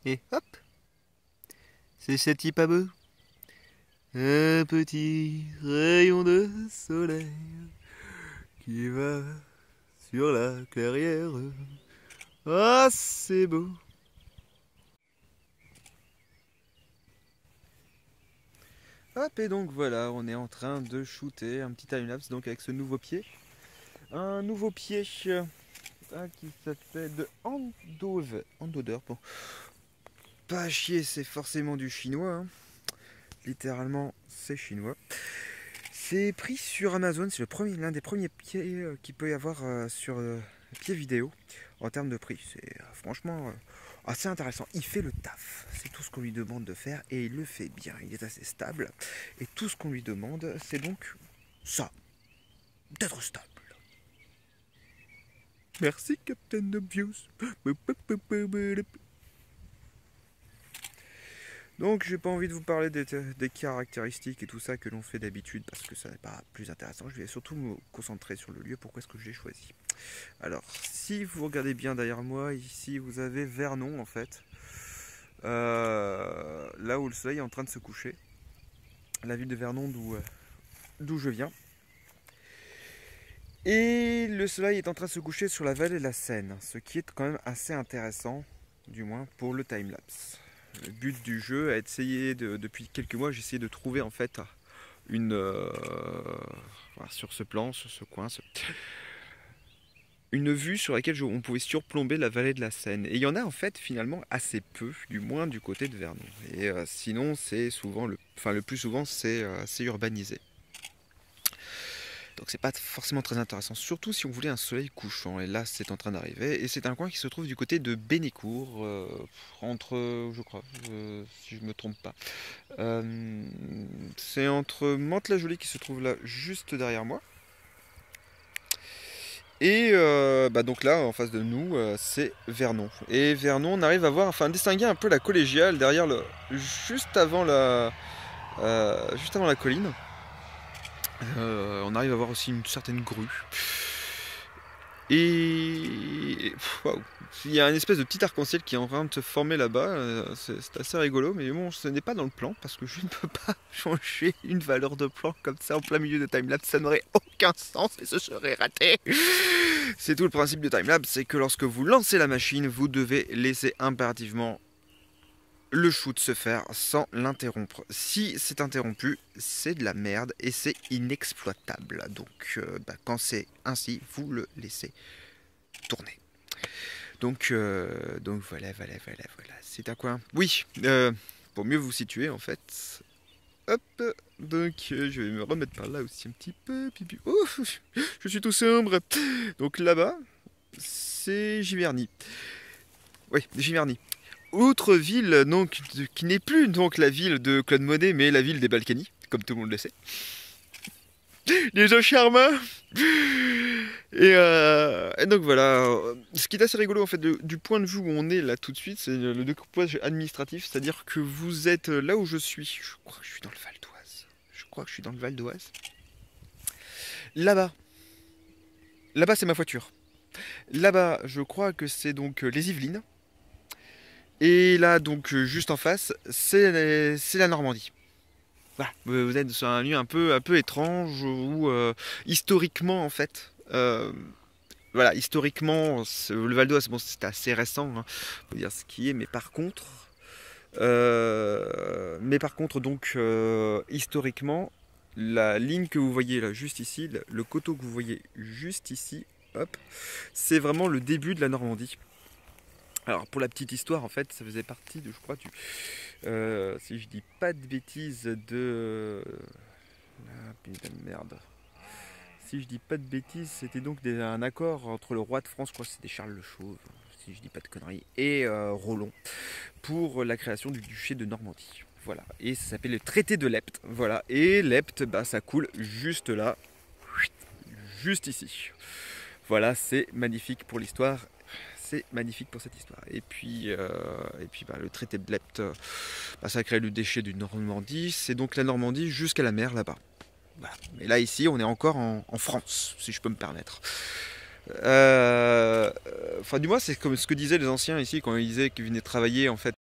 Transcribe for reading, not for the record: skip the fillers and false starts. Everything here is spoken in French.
Et hop, c'est ce type à beau. Un petit rayon de soleil qui va sur la clairière. Ah, c'est beau. Hop, et donc voilà, on est en train de shooter un petit timelapse donc avec ce nouveau pied. Un nouveau pied qui s'appelle de Andover. Bon, pas à chier, c'est forcément du chinois. Hein. Littéralement, c'est chinois. C'est pris sur Amazon, c'est l'un des premiers pieds qu'il peut y avoir sur pied vidéo en termes de prix. C'est franchement assez intéressant. Il fait le taf, c'est tout ce qu'on lui demande de faire et il le fait bien. Il est assez stable et tout ce qu'on lui demande, c'est donc ça, d'être stable. Merci Captain Obvious. Donc j'ai pas envie de vous parler des caractéristiques et tout ça que l'on fait d'habitude parce que ça n'est pas plus intéressant. Je vais surtout me concentrer sur le lieu, pourquoi est-ce que je l'ai choisi. Alors si vous regardez bien derrière moi, ici vous avez Vernon en fait. Là où le soleil est en train de se coucher. La ville de Vernon d'où je viens. Et le soleil est en train de se coucher sur la vallée de la Seine, ce qui est quand même assez intéressant, du moins pour le timelapse. Le but du jeu est d'essayer, depuis quelques mois, j'ai essayé de trouver en fait voilà, sur ce plan, sur ce coin, une vue sur laquelle on pouvait surplomber la vallée de la Seine. Et il y en a en fait finalement assez peu, du moins du côté de Vernon. Et sinon, c'est souvent, le plus souvent, c'est urbanisé. Donc c'est pas forcément très intéressant, surtout si on voulait un soleil couchant. Et là, c'est en train d'arriver. Et c'est un coin qui se trouve du côté de Bénicourt, entre, je crois, si je me trompe pas. C'est entre Mantes-la-Jolie qui se trouve là, juste derrière moi. Et donc là, en face de nous, c'est Vernon. Et Vernon, on arrive à voir, enfin, distinguer un peu la collégiale derrière juste avant la colline. On arrive à voir aussi une certaine grue. Et waouh, il y a une espèce de petit arc-en-ciel qui est en train de se former là-bas. C'est assez rigolo, mais bon, ce n'est pas dans le plan parce que je ne peux pas changer une valeur de plan comme ça en plein milieu de timelapse. Ça n'aurait aucun sens et ce serait raté. C'est tout le principe du timelapse, c'est que lorsque vous lancez la machine, vous devez laisser impérativement le shoot se faire sans l'interrompre. Si c'est interrompu, c'est de la merde et c'est inexploitable. Donc quand c'est ainsi, vous le laissez tourner. Donc voilà. C'est à quoi? Oui, pour mieux vous situer en fait. Hop, donc je vais me remettre par là aussi un petit peu. Oh, je suis tout sombre. Donc là-bas, c'est Giverny. Oui, Giverny. Autre ville donc, qui n'est plus donc la ville de Claude Monet, mais la ville des Balkany, comme tout le monde le sait. Les gens charmants. Et donc voilà, ce qui est assez rigolo en fait du point de vue où on est là tout de suite, c'est le découpage administratif, c'est-à-dire que vous êtes là où je suis. Je crois que je suis dans le Val d'Oise. Là-bas, c'est ma voiture. Là-bas, je crois que c'est donc les Yvelines. Et là, donc, juste en face, c'est la Normandie. Voilà, vous êtes sur un lieu un peu étrange où, historiquement, en fait, voilà, historiquement, le Val d'Oise, bon, c'est assez récent, hein, faut dire ce qui est, mais par contre, donc, historiquement, la ligne que vous voyez là, juste ici, le coteau que vous voyez juste ici, hop, c'est vraiment le début de la Normandie. Alors pour la petite histoire, en fait, ça faisait partie de, je crois, si je dis pas de bêtises, ah, putain de merde. Si je dis pas de bêtises, c'était donc un accord entre le roi de France, je crois que c'était Charles le Chauve, si je dis pas de conneries, et Rollon, pour la création du duché de Normandie. Voilà, et ça s'appelle le traité de Lepte. Voilà, et Lepte, bah, ça coule juste là, juste ici. Voilà, c'est magnifique pour l'histoire. C'est magnifique pour cette histoire. Et puis bah, le traité de Lepte, bah, ça a créé le déchet du Normandie. C'est donc la Normandie jusqu'à la mer là-bas. Voilà. Et là ici, on est encore en France, si je peux me permettre. Enfin, du moins, c'est comme ce que disaient les anciens ici quand ils disaient qu'ils venaient travailler en fait